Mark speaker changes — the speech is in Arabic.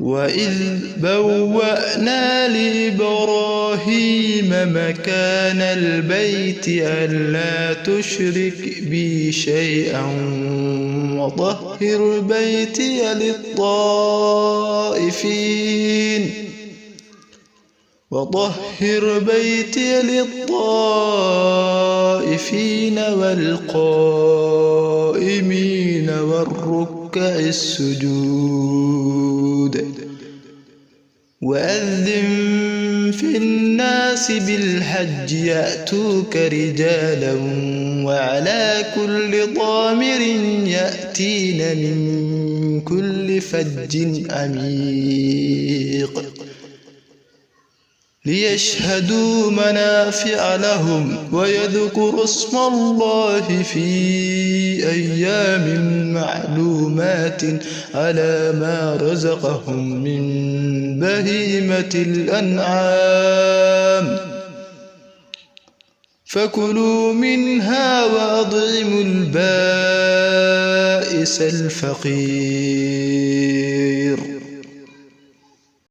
Speaker 1: وإذ بوأنا لإبراهيم مكان البيت ألا تشرك بي شيئا وطهر بيتي للطائفين والقائمين والركع السجود وأذن في الناس بالحج يأتوك رجالا وعلى كل ضامر يأتين من كل فج عميق ليشهدوا منافع لهم ويذكروا اسم الله في أيام معلومات على ما رزقهم من بهيمة الأنعام فكلوا منها وأطعموا البائس الفقير